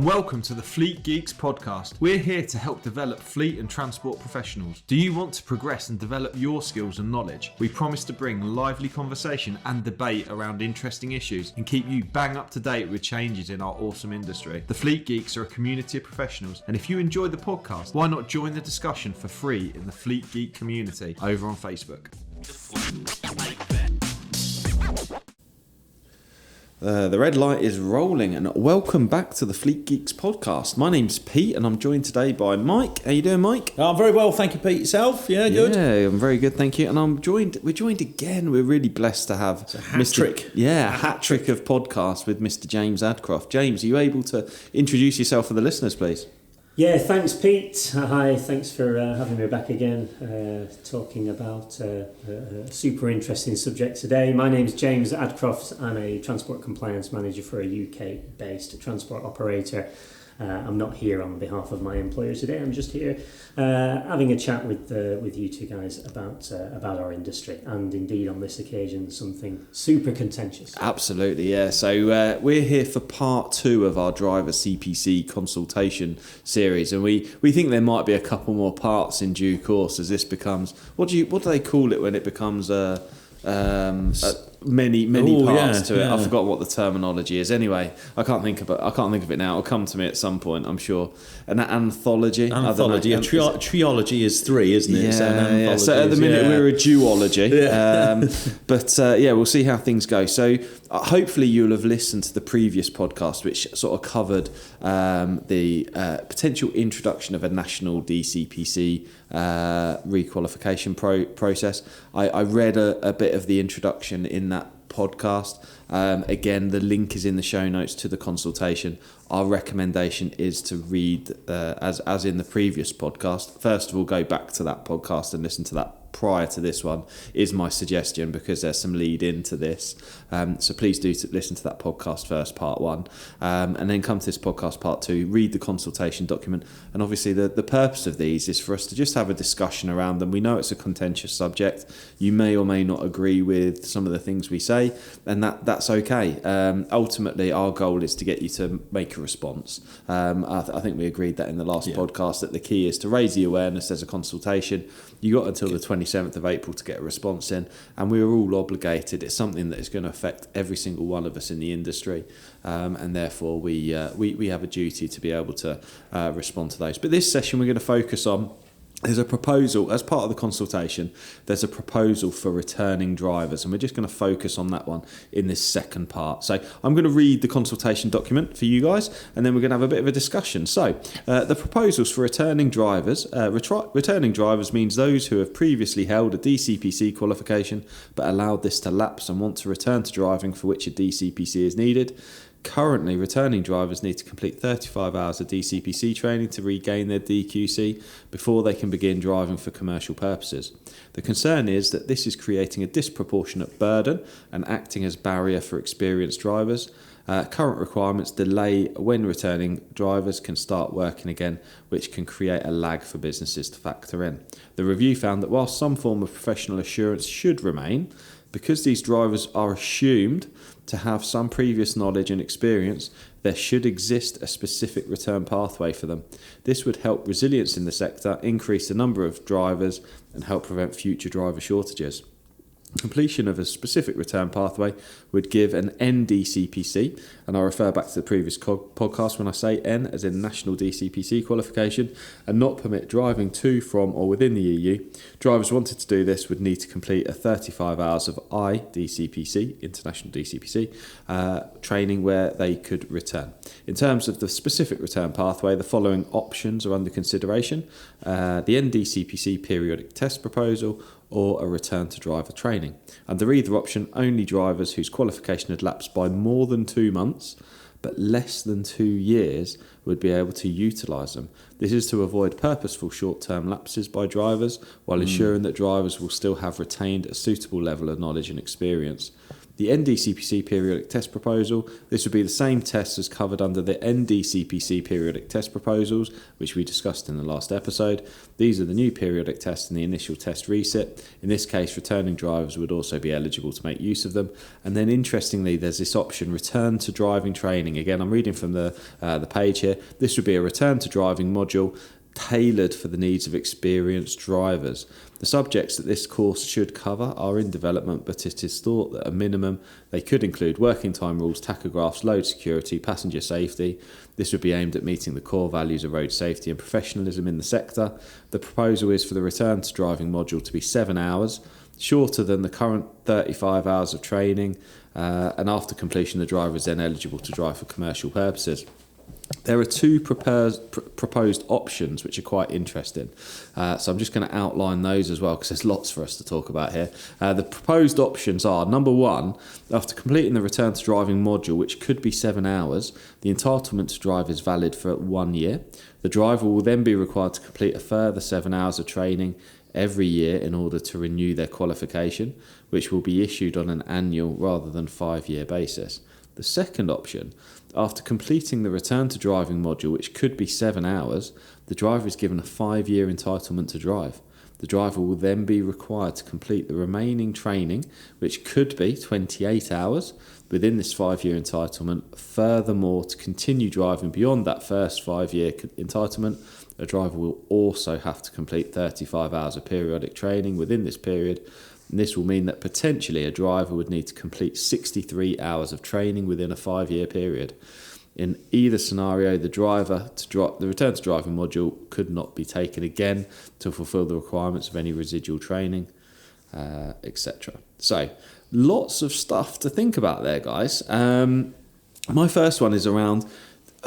Welcome to the Fleet Geeks podcast. We're here to help develop fleet and transport professionals. Do you want to progress and develop your skills and knowledge? We promise to bring lively conversation and debate around interesting issues and keep you bang up to date with changes in our awesome industry. The Fleet Geeks are a community of professionals, and if you enjoy the podcast, why not join the discussion for free in the Fleet Geek community over on Facebook? The red light is rolling, and welcome back to the Fleet Geeks podcast. My name's Pete, and I'm joined today by Mike. How you doing, Mike? Oh, I'm very well, thank you, Pete. Yourself? Yeah, good. Yeah, I'm very good, thank you. And we're joined again. We're really blessed to have a hat trick. Yeah, a hat trick of podcasts with Mr. James Adcroft. James, are you able to introduce yourself for the listeners, please? Yeah, thanks, Pete. Hi, thanks for having me back again, talking about a super interesting subject today. My name's James Adcroft. I'm a Transport Compliance Manager for a UK-based transport operator. I'm not here on behalf of my employer today. I'm just here having a chat with you two guys about our industry, and indeed on this occasion something super contentious. Absolutely, yeah. So we're here for part 2 of our Driver CPC Consultation series, and we think there might be a couple more parts in due course as this becomes what do they call it when it becomes many parts to it. Yeah. I've forgotten what the terminology is. Anyway, I can't think of it now. It'll come to me at some point, I'm sure. An anthology. Anthology. A triology is 3, isn't it? Yeah. So at the minute we're a duology. Yeah. We'll see how things go. So hopefully you'll have listened to the previous podcast, which sort of covered the potential introduction of a national DCPC requalification process. I read a bit of the introduction in that podcast. Again, the link is in the show notes to the consultation. Our recommendation is to read, as in the previous podcast. First of all, go back to that podcast and listen to that prior to this one is my suggestion, because there's some lead into this. So please do listen to that podcast first, part 1, and then come to this podcast, part 2, read the consultation document. And obviously the purpose of these is for us to just have a discussion around them. We know it's a contentious subject. You may or may not agree with some of the things we say, and that's okay. Ultimately, our goal is to get you to make a response. I think we agreed that in the last podcast, that the key is to raise the awareness. There's a consultation. You got until the 27th of April to get a response in, and we're all obligated. It's something that is going to affect every single one of us in the industry, and therefore we have a duty to be able to respond to those. But this session we're going to focus on, there's a proposal, as part of the consultation, there's a proposal for returning drivers, and we're just going to focus on that one in this second part. So I'm going to read the consultation document for you guys, and then we're going to have a bit of a discussion. So the proposals for returning drivers. Returning drivers means those who have previously held a DCPC qualification but allowed this to lapse and want to return to driving for which a DCPC is needed. Currently, returning drivers need to complete 35 hours of DCPC training to regain their DQC before they can begin driving for commercial purposes. The concern is that this is creating a disproportionate burden and acting as barrier for experienced drivers. Current requirements delay when returning drivers can start working again, which can create a lag for businesses to factor in. The review found that while some form of professional assurance should remain, because these drivers are assumed to have some previous knowledge and experience, there should exist a specific return pathway for them. This would help resilience in the sector, increase the number of drivers, and help prevent future driver shortages. Completion of a specific return pathway would give an NDCPC, and I refer back to the previous podcast when I say N as in National DCPC qualification, and not permit driving to, from or within the EU. Drivers wanted to do this would need to complete a 35 hours of IDCPC, International DCPC, training where they could return. In terms of the specific return pathway, the following options are under consideration. The NDCPC periodic test proposal, or a return to driver training. Under either option, only drivers whose qualification had lapsed by more than 2 months but less than 2 years would be able to utilise them. This is to avoid purposeful short-term lapses by drivers while ensuring that drivers will still have retained a suitable level of knowledge and experience. The NDCPC periodic test proposal, this would be the same tests as covered under the NDCPC periodic test proposals, which we discussed in the last episode. These are the new periodic tests and the initial test resit. In this case, returning drivers would also be eligible to make use of them. And then interestingly, there's this option, return to driving training. Again, I'm reading from the page here. This would be a return to driving module tailored for the needs of experienced drivers. The subjects that this course should cover are in development, but it is thought that at a minimum they could include working time rules, tachographs, load security, passenger safety. This would be aimed at meeting the core values of road safety and professionalism in the sector. The proposal is for the return to driving module to be 7 hours, shorter than the current 35 hours of training, and after completion the driver is then eligible to drive for commercial purposes. There are two proposed options which are quite interesting, so I'm just going to outline those as well because there's lots for us to talk about here. The proposed options are, number one, after completing the return to driving module, which could be 7 hours, the entitlement to drive is valid for 1 year. The driver will then be required to complete a further 7 hours of training every year in order to renew their qualification, which will be issued on an annual rather than 5-year basis. The second option, after completing the return to driving module, which could be 7 hours, the driver is given a 5-year entitlement to drive. The driver will then be required to complete the remaining training, which could be 28 hours within this 5-year entitlement. Furthermore, to continue driving beyond that first 5-year entitlement, a driver will also have to complete 35 hours of periodic training within this period. And this will mean that potentially a driver would need to complete 63 hours of training within a 5-year period. In either scenario, the return to driving module could not be taken again to fulfil the requirements of any residual training, etc. So, lots of stuff to think about there, guys. My first one is around.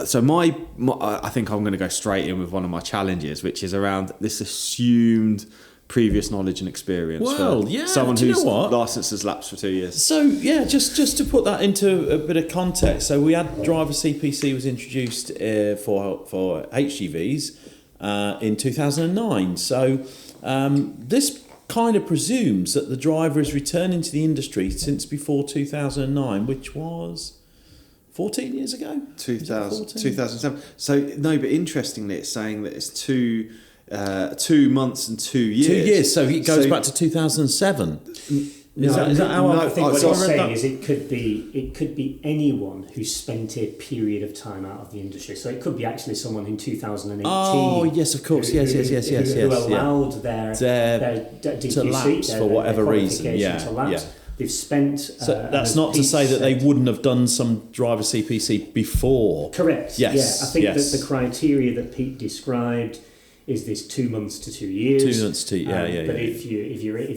So I think I'm going to go straight in with one of my challenges, which is around this assumed previous knowledge and experience. Well, for yeah, someone do you whose know what? licence has lapsed for 2 years. So, yeah, just to put that into a bit of context. So we had Driver CPC was introduced for HGVs in 2009. So this kind of presumes that the driver is returning to the industry since before 2009, which was 14 years ago? 2007. So, no, but interestingly, it's saying that it's 2 months and 2 years. 2 years, so it goes back to 2007. Is that how I think what it's saying is it could be anyone who spent a period of time out of the industry. So it could be actually someone in 2018. Oh yes, of course, yes. Who allowed their DPC, to lapse for whatever reason. To lapse. Yeah. They've spent. So that's not to say that they wouldn't have done some driver CPC before. Correct. Yes. Yeah, I think that the criteria that Pete described is this 2 months to 2 years. 2 months to But if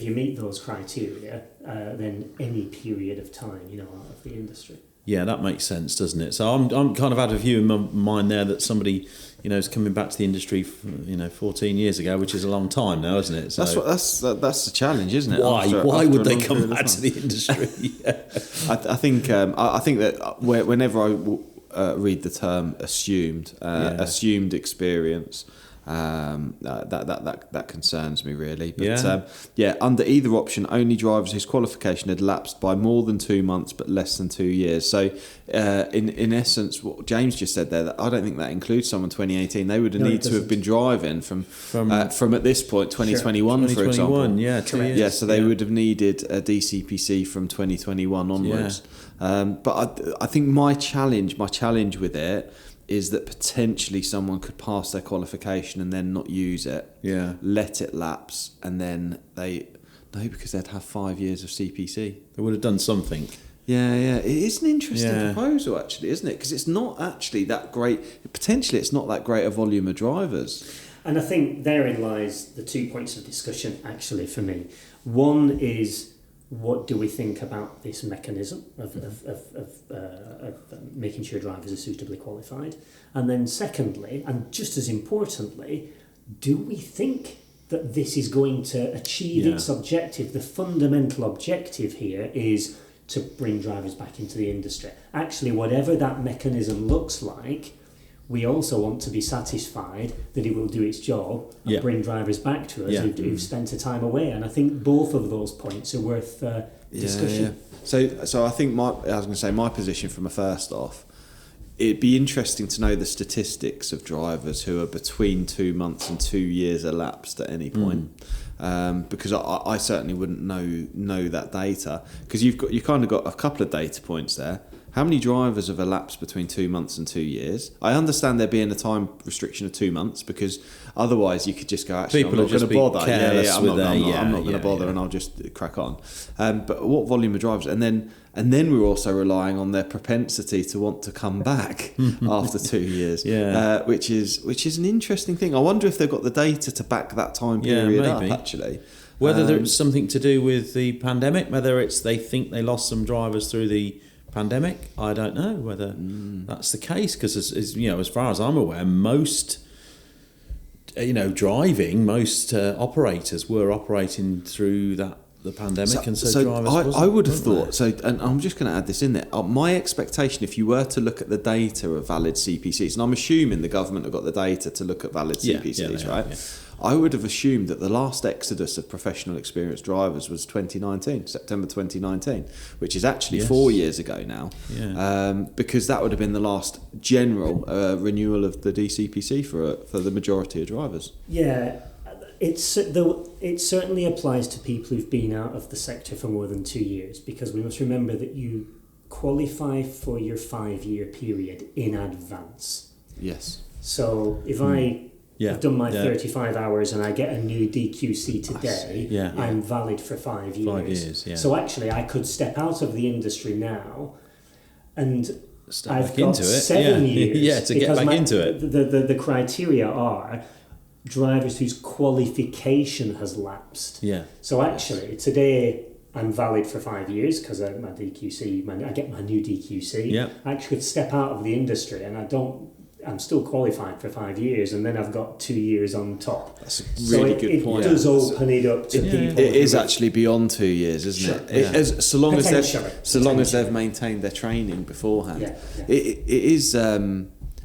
you meet those criteria, then any period of time, out of the industry. Yeah, that makes sense, doesn't it? So I'm kind of had a view in my mind there that somebody, is coming back to the industry, 14 years ago, which is a long time now, isn't it? So that's the challenge, isn't it? Why would they come back to the industry? I think that whenever I read the term assumed experience, that concerns me really. But under either option, only drivers whose qualification had lapsed by more than 2 months but less than 2 years. So in essence, what James just said there, that I don't think that includes someone 2018. They would need to have been driving from at this point 2021, for example. Yeah, 2 years. Yeah, so they would have needed a DCPC from 2021 onwards. But I think my challenge with it is that potentially someone could pass their qualification and then not use it, let it lapse, and then because they'd have 5 years of CPC. They would have done something. Yeah. It is an interesting proposal, actually, isn't it? Because it's not actually that great. Potentially, it's not that great a volume of drivers. And I think therein lies the 2 points of discussion, actually, for me. One is, what do we think about this mechanism of making sure drivers are suitably qualified? And then secondly, and just as importantly, do we think that this is going to achieve its objective? The fundamental objective here is to bring drivers back into the industry. Actually, whatever that mechanism looks like, we also want to be satisfied that it will do its job and bring drivers back to us who've spent a time away. And I think both of those points are worth discussion. So I think my position from a first off, it'd be interesting to know the statistics of drivers who are between 2 months and 2 years elapsed at any point. Because I certainly wouldn't know that data, because you kind of got a couple of data points there. How many drivers have elapsed between 2 months and 2 years? I understand there being a time restriction of 2 months, because otherwise you could just go, actually, I'm not going to bother. I'm not going to bother, and I'll just crack on. But what volume of drivers? And then we're also relying on their propensity to want to come back after 2 years, which is an interesting thing. I wonder if they've got the data to back that time period up, actually. Whether there's something to do with the pandemic, whether it's they think they lost some drivers through the pandemic, I don't know whether that's the case, because as far as I'm aware, most operators were operating through the pandemic, and so drivers I would have thought so. And I'm just going to add this in there. My expectation, if you were to look at the data of valid CPCs, and I'm assuming the government have got the data to look at valid CPCs, right? Yeah. I would have assumed that the last exodus of professional experienced drivers was September 2019, which is actually 4 years ago now, because that would have been the last general renewal of the DCPC for the majority of drivers. Yeah, it certainly applies to people who've been out of the sector for more than 2 years, because we must remember that you qualify for your 5-year period in advance. Yes. So if I've done my 35 hours and I get a new DQC today, I'm valid for 5 years. 5 years, yeah. So actually I could step out of the industry now and I've got into it. 7 years. To get back into it. The criteria are drivers whose qualification has lapsed. Yeah. So actually today I'm valid for 5 years because my DQC, I get my new DQC. Yeah. I actually could step out of the industry and I'm still qualified for 5 years, and then I've got 2 years on top. That's a really good point. It does open it up to people. It is actually beyond 2 years, isn't it? So long as they've maintained their training beforehand. It is.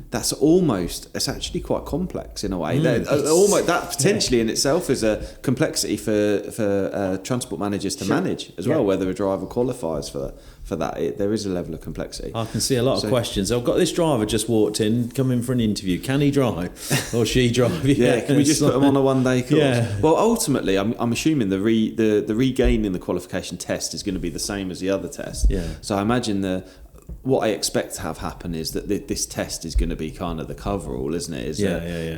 That's almost. It's actually quite complex in a way. Almost that potentially in itself is a complexity for transport managers to manage as well. Whether a driver qualifies for that, there is a level of complexity. I can see a lot of questions. I've got this driver just walked in, coming for an interview. Can he drive or she drive? Can we just put them on a 1 day course? Yeah. Well, ultimately, I'm assuming the regaining the qualification test is going to be the same as the other test. Yeah. So I imagine what I expect to have happen is that this test is going to be kind of the coverall, isn't it?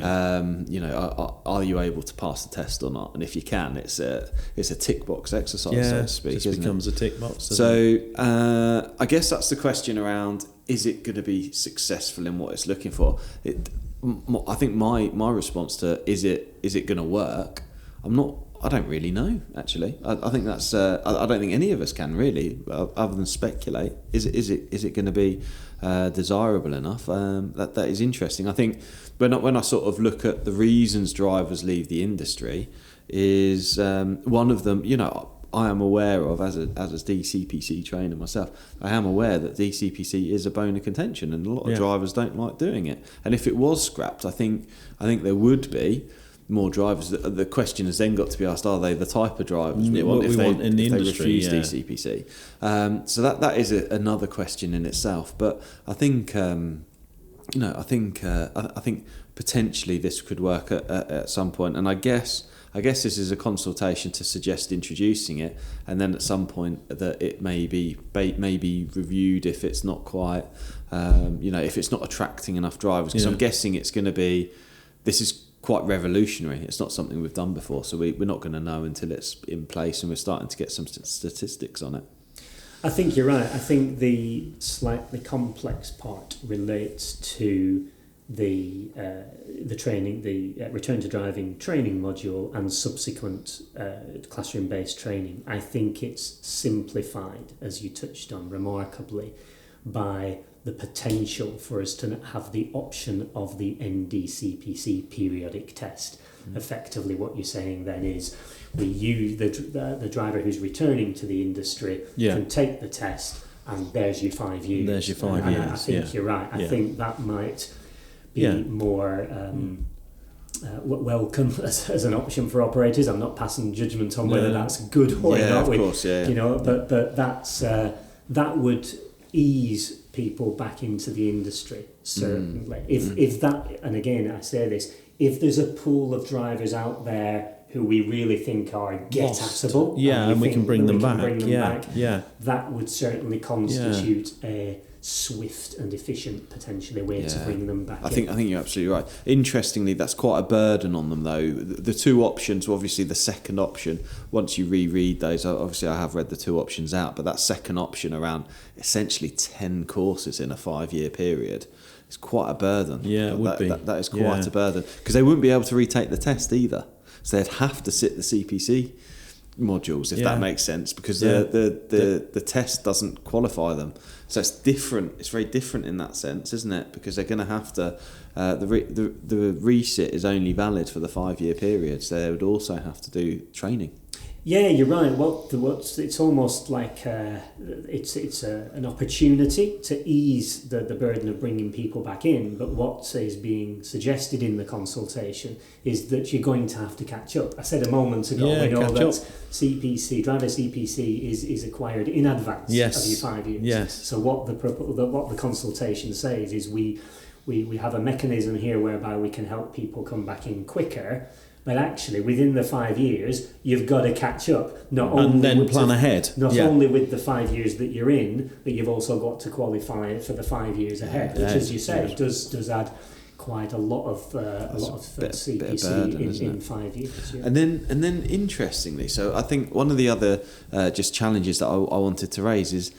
Are you able to pass the test or not? And if you can, it's a tick box exercise, so to speak. It just becomes a tick box. So I guess that's the question around: is it going to be successful in what it's looking for? I think my response to is it going to work? I don't really know, actually. I think that's. I don't think any of us can really, other than speculate. Is it going to be desirable enough? That is interesting. I think when I sort of look at the reasons drivers leave the industry, is one of them. I am aware of as a DCPC trainer myself. I am aware that DCPC is a bone of contention, and a lot of drivers don't like doing it. And if it was scrapped, I think there would be more drivers. The question has then got to be asked: are they the type of drivers we want if they refuse DCPC? So that is another question in itself. But I think I think potentially this could work at some point. And I guess this is a consultation to suggest introducing it, and then at some point that it may be reviewed if it's not quite if it's not attracting enough drivers. Because I'm guessing it's going to be this is quite revolutionary. It's not something we've done before, so we're not going to know until it's in place and we're starting to get some statistics on it. I think you're right. I think the slightly complex part relates to the training, the return to driving training module and subsequent classroom-based training. I think it's simplified, as you touched on remarkably, by the potential for us to have the option of the NDCPC periodic test. Effectively, what you're saying then is we use the driver who's returning to the industry can take the test, and there's your 5 years. There's your 5 years. I think you're right. I think that might be more welcome as an option for operators. I'm not passing judgment on whether that's good or not. Of course, you know, but that's that would ease people back into the industry, certainly. If that, and again I say this, if there's a pool of drivers out there who we really think are get-attable, and we can bring them back, that would certainly constitute a swift and efficient, potentially, way to bring them back. I think you're absolutely right. Interestingly, that's quite a burden on them, though. The two options, obviously the second option, once you reread those, obviously I have read the two options out, but that second option around essentially 10 courses in a 5-year period, it's quite a burden. Yeah, it would be. That is quite a burden, because they wouldn't be able to retake the test either. So they'd have to sit the CPC modules, if that makes sense, because the test doesn't qualify them. So it's different. It's very different in that sense, isn't it? Because they're going to have to. The resit is only valid for the 5-year period, so they would also have to do training. Yeah, you're right. It's almost like it's an opportunity to ease the burden of bringing people back in. But what is being suggested in the consultation is that you're going to have to catch up. I said a moment ago, we know that Driver CPC is acquired in advance of your 5 years. Yes. So what the consultation says is we have a mechanism here whereby we can help people come back in quicker. But actually, within the 5 years, you've got to catch up. Plan ahead. Not only with the 5 years that you're in, but you've also got to qualify for the 5 years ahead, which, as you say, does add quite a lot of CPC burden, in 5 years. Yeah. And then interestingly, so I think one of the other just challenges that I wanted to raise is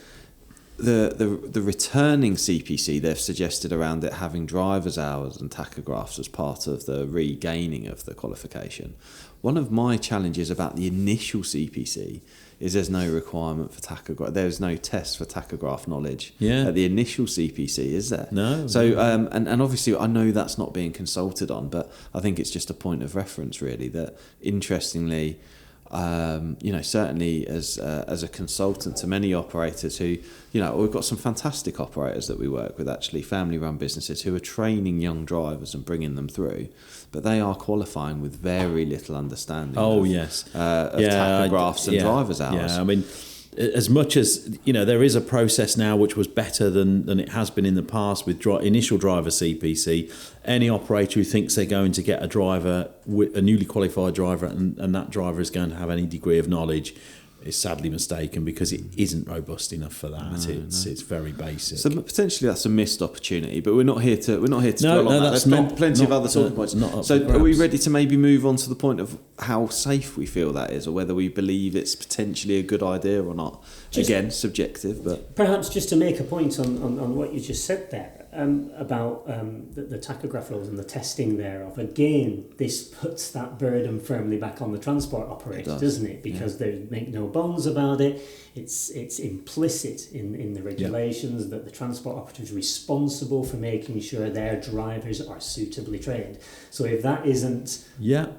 the returning CPC. They've suggested around it having driver's hours and tachographs as part of the regaining of the qualification. One of my challenges about the initial CPC is there's no requirement for tachograph. There's no test for tachograph knowledge at the initial CPC, is there? No. So and obviously I know that's not being consulted on, but I think it's just a point of reference really. That interestingly, certainly as a consultant to many operators who, we've got some fantastic operators that we work with, actually, family-run businesses who are training young drivers and bringing them through, but they are qualifying with very little understanding of tachographs and driver's hours. Yeah, I mean, as much as there is a process now which was better than it has been in the past with initial driver CPC. Any operator who thinks they're going to get a newly qualified driver and that driver is going to have any degree of knowledge is sadly mistaken, because it isn't robust enough for that. It's very basic. So potentially that's a missed opportunity, but we're not here to dwell on that. There's plenty of other talking points. So are we ready to maybe move on to the point of how safe we feel that is, or whether we believe it's potentially a good idea or not? Again, subjective, but perhaps just to make a point on what you just said there about the tachograph rules and the testing thereof. Again, this puts that burden firmly back on the transport operator, doesn't it? Because they make no bones about it. It's implicit in the regulations that the transport operator is responsible for making sure their drivers are suitably trained. So if that isn't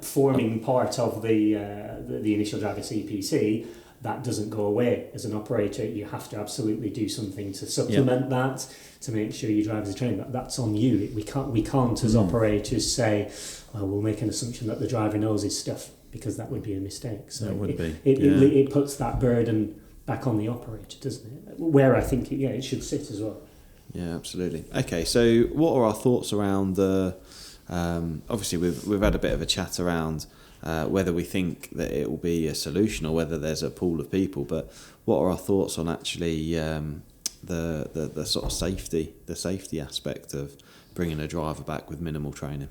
forming part of the initial driver CPC, that doesn't go away. As an operator, you have to absolutely do something to supplement that, to make sure your drivers are trained. That's on you. We can't as operators say, well, we'll make an assumption that the driver knows his stuff, because that would be a mistake. So that would be. It puts that burden back on the operator, doesn't it? Where I think it should sit as well. Yeah, absolutely. Okay, so what are our thoughts around the? Obviously, we've had a bit of a chat around whether we think that it will be a solution or whether there's a pool of people. But what are our thoughts on actually the sort of safety aspect of bringing a driver back with minimal training?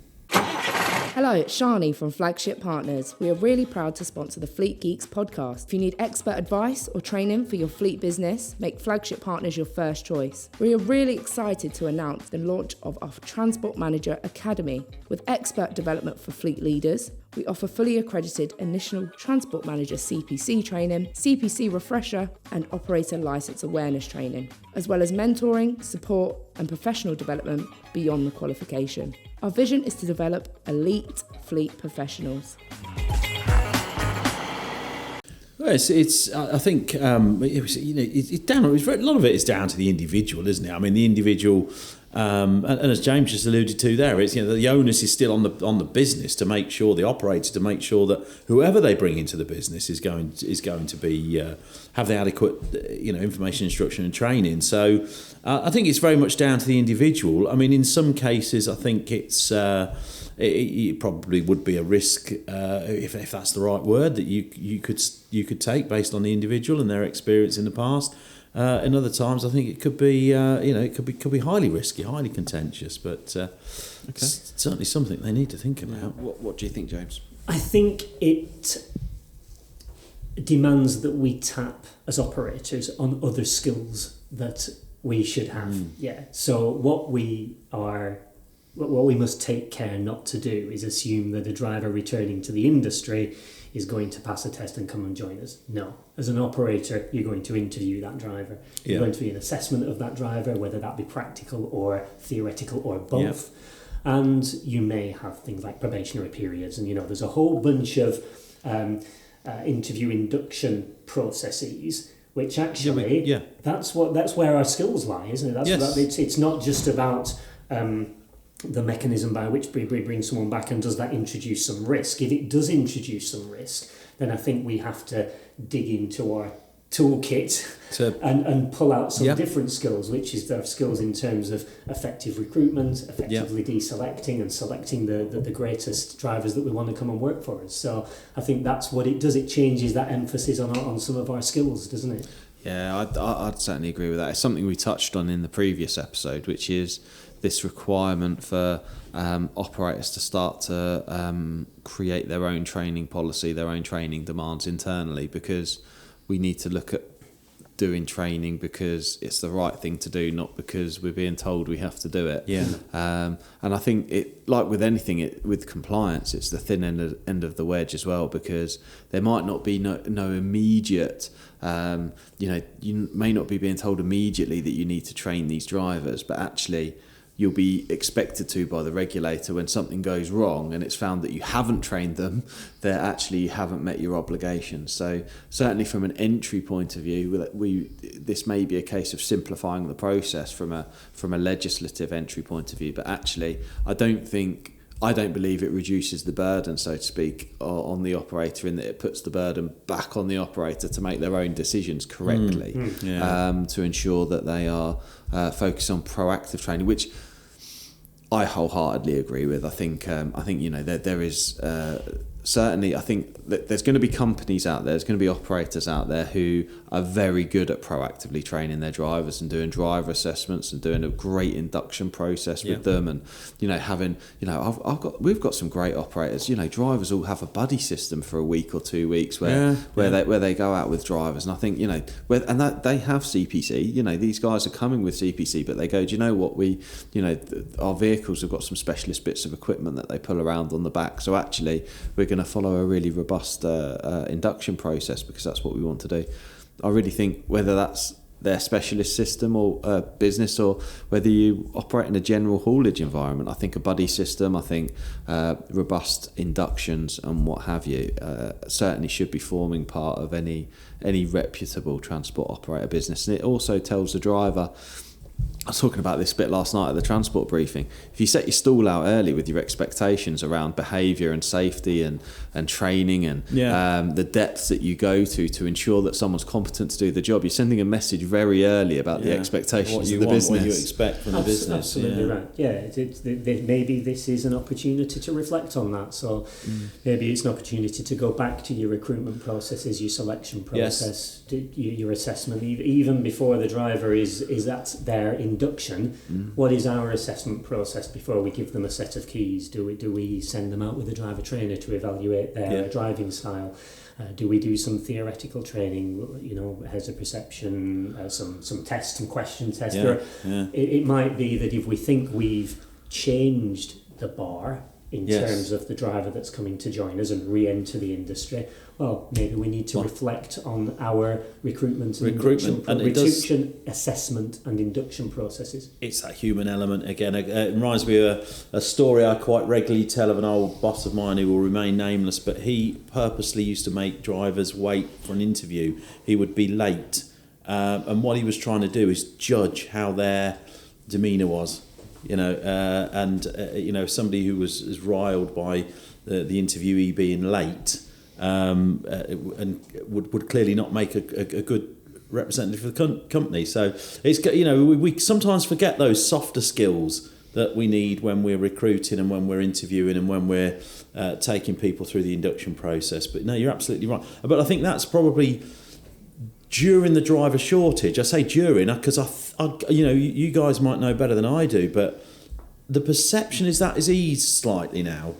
Hello, it's Shani from Flagship Partners. We are really proud to sponsor the Fleet Geeks podcast. If you need expert advice or training for your fleet business, make Flagship Partners your first choice. We are really excited to announce the launch of our Transport Manager Academy. With expert development for fleet leaders, we offer fully accredited initial Transport Manager CPC training, CPC refresher, and operator license awareness training, as well as mentoring, support, and professional development beyond the qualification. Our vision is to develop elite fleet professionals. Well, I think a lot of it is down to the individual, isn't it? I mean, the individual And as James just alluded to there, it's the onus is still on the business to make sure, the operator to make sure that whoever they bring into the business is going to be have the adequate information, instruction and training. So I think it's very much down to the individual. I mean, in some cases, I think it probably would be a risk, if that's the right word, that you could take based on the individual and their experience in the past. In other times, I think it could be, it could be highly risky, highly contentious, but it's certainly something they need to think about. What do you think, James? I think it demands that we tap as operators on other skills that we should have. Yeah. So what we must take care not to do is assume that a driver returning to the industry is going to pass a test and come and join us. No. As an operator, you're going to interview that driver. You're going to be an assessment of that driver, whether that be practical or theoretical or both. And you may have things like probationary periods, and there's a whole bunch of interview induction processes, which actually that's where our skills lie, isn't it? It's not just about the mechanism by which we bring someone back and does that introduce some risk. If it does introduce some risk, then I think we have to dig into our toolkit and pull out some different skills, which is the skills in terms of effective recruitment, effectively deselecting and selecting the greatest drivers that we want to come and work for us. So I think that's what it does. It changes that emphasis on some of our skills, doesn't it? Yeah, I'd certainly agree with that. It's something we touched on in the previous episode, which is this requirement for operators to start to create their own training policy, their own training demands internally, because we need to look at doing training because it's the right thing to do, not because we're being told we have to do it. And I think it, like with anything, with compliance, it's the thin end of the wedge as well, because there might not be no immediate, you may not be being told immediately that you need to train these drivers, but actually you'll be expected to by the regulator when something goes wrong and it's found that you haven't trained them, that actually you haven't met your obligations. So certainly from an entry point of view, this may be a case of simplifying the process from a legislative entry point of view, but actually I don't believe it reduces the burden, so to speak, on the operator, in that it puts the burden back on the operator to make their own decisions correctly, to ensure that they are focused on proactive training, which I wholeheartedly agree with. I think there is certainly, I think that there's going to be companies out there, there's going to be operators out there who are very good at proactively training their drivers and doing driver assessments and doing a great induction process with them, and we've got some great operators. Drivers all have a buddy system for a week or 2 weeks where they go out with drivers, and I think that they have CPC. These guys are coming with CPC, but they go, do you know what, our vehicles have got some specialist bits of equipment that they pull around on the back, so actually we're going to follow a really robust induction process because that's what we want to do. I really think whether that's their specialist system or business, or whether you operate in a general haulage environment, I think a buddy system, I think robust inductions and what have you certainly should be forming part of any reputable transport operator business. And it also tells the driver, I was talking about this bit last night at the transport briefing, if you set your stall out early with your expectations around behaviour and safety and training and the depths that you go to ensure that someone's competent to do the job, you're sending a message very early about the expectations of the business. What you expect from the business. Absolutely right. Yeah, maybe this is an opportunity to reflect on that. So maybe it's an opportunity to go back to your recruitment processes, your selection process, your assessment, even before the driver is at their induction. What is our assessment process before we give them a set of keys? Do we send them out with a driver trainer to evaluate their driving style? Do we do some theoretical training, hazard perception, some tests, some question tests? It might be that if we think we've changed the bar in terms of the driver that's coming to join us and re-enter the industry, well, maybe we need to reflect on our recruitment assessment and induction processes. It's that human element again. It reminds me of a story I quite regularly tell of an old boss of mine who will remain nameless, but he purposely used to make drivers wait for an interview. He would be late, and what he was trying to do is judge how their demeanour was Somebody who was riled by the interviewee being late and would clearly not make a good representative for the company. So it's, we sometimes forget those softer skills that we need when we're recruiting and when we're interviewing and when we're taking people through the induction process. But no, you're absolutely right. But I think that's probably during the driver shortage. I say during because you guys might know better than I do, but the perception is that is eased slightly now.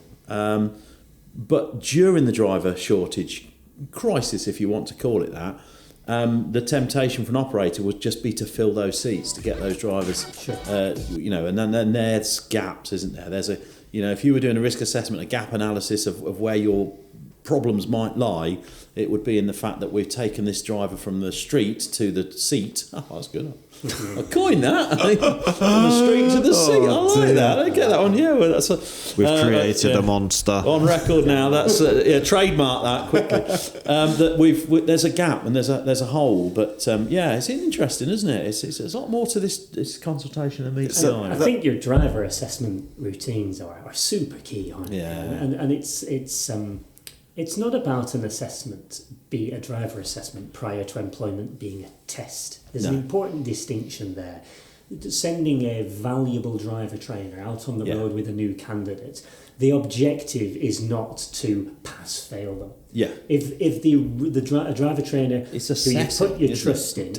But during the driver shortage crisis, if you want to call it that, the temptation for an operator would just be to fill those seats, to get those drivers, Sure. And then there's gaps, isn't there? There's if you were doing a risk assessment, a gap analysis of where your problems might lie, it would be in the fact that we've taken this driver from the street to the seat. Oh, that's good. I coined that. From the street to the seat. I like that. I get that one. Yeah, well, we've created a monster on record now. That's trademark that quickly. That there's a gap and there's a hole, but it's interesting, isn't it? It's a lot more to this consultation than meets the eye. I think your driver assessment routines are super key, aren't they? Yeah. And it's not about an assessment, be a driver assessment prior to employment being a test. There's an important distinction there. Sending a valuable driver trainer out on the road with a new candidate, the objective is not to pass-fail them. Yeah. If the driver trainer who you put your trust in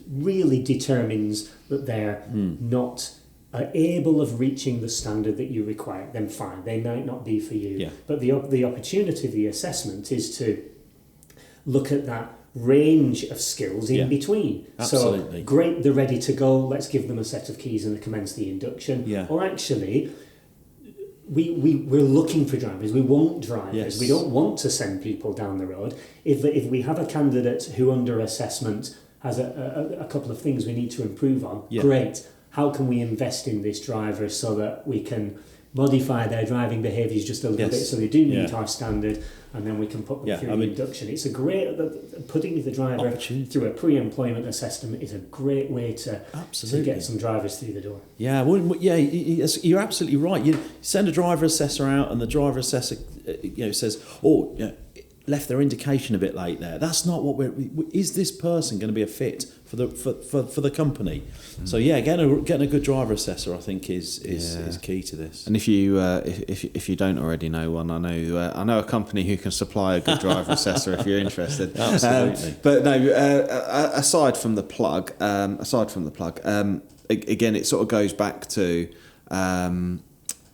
really determines that they're not able of reaching the standard that you require, then fine, they might not be for you. Yeah. But the opportunity of the assessment is to look at that range of skills in between. Absolutely. So great, they're ready to go, let's give them a set of keys and commence the induction. Yeah. Or actually, we're looking for drivers, we want drivers. Yes. We don't want to send people down the road. If we have a candidate who under assessment has a couple of things we need to improve on, great. How can we invest in this driver so that we can modify their driving behaviours just a little bit so they do meet our standard, and then we can put them through the induction. It's a great, putting the driver through a pre-employment assessment is a great way to get some drivers through the door. Yeah, you're absolutely right. You send a driver assessor out and the driver assessor says, left their indication a bit late there. That's not what is this person going to be a fit for the company? So getting a good driver assessor, I think, is key to this. And if you don't already know one, I know a company who can supply a good driver assessor if you're interested. Absolutely. But no, aside from the plug, again, it sort of goes back to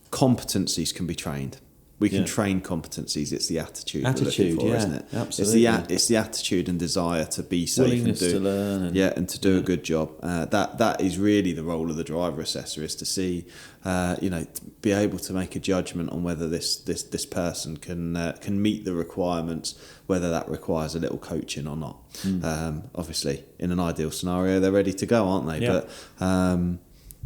competencies can be trained. We can train competencies. It's the attitude we're looking for, isn't it? Absolutely. It's the attitude and desire to be safe willingness to learn and to do a good job. That is really the role of the driver assessor, is to see, to be able to make a judgment on whether this person can meet the requirements, whether that requires a little coaching or not. Obviously, in an ideal scenario, they're ready to go, aren't they? Yeah. But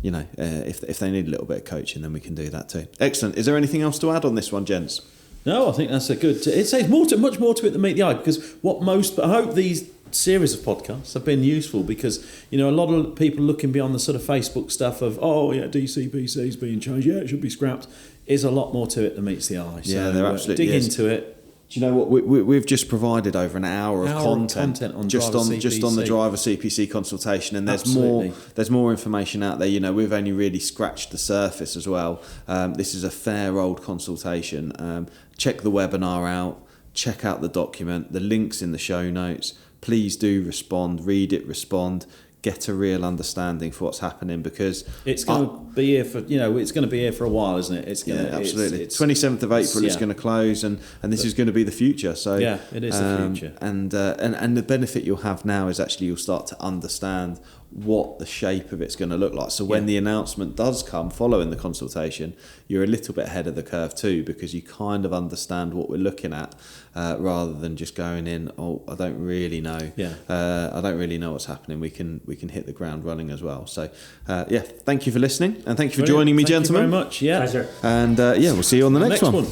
if they need a little bit of coaching, then we can do that too. Excellent. Is there anything else to add on this one, gents? No, I think that's a good. It says much more to it than meet the eye, because I hope these series of podcasts have been useful, because a lot of people looking beyond the sort of Facebook stuff of DCPC's being changed, it should be scrapped. Is a lot more to it than meets the eye. So there absolutely dig into it. Do you know what we've just provided over an hour of content on just on the Driver CPC consultation, and there's more information out there. We've only really scratched the surface as well. This is a fair old consultation. Check the webinar out. Check out the document. The link's in the show notes. Please do respond. Read it. Respond. Get a real understanding for what's happening, because it's going to be here for it's going to be here for a while, isn't it? Absolutely. 27th of April it's going to close, and this is going to be the future. So it is the future. And the benefit you'll have now is actually you'll start to understand what the shape of it's going to look like. So when the announcement does come following the consultation, you're a little bit ahead of the curve too, because you kind of understand what we're looking at, rather than just going in, I don't really know. I don't really know what's happening. We can hit the ground running as well. So thank you for listening, and thank you for joining me, gentlemen. Thank you very much. Pleasure. And we'll see you on the next one.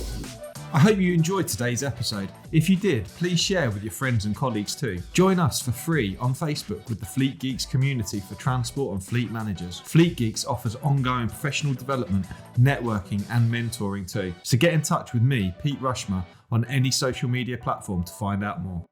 I hope you enjoyed today's episode. If you did, please share with your friends and colleagues too. Join us for free on Facebook with the Fleet Geeks community for transport and fleet managers. Fleet Geeks offers ongoing professional development, networking and mentoring too. So get in touch with me, Pete Rushmer, on any social media platform to find out more.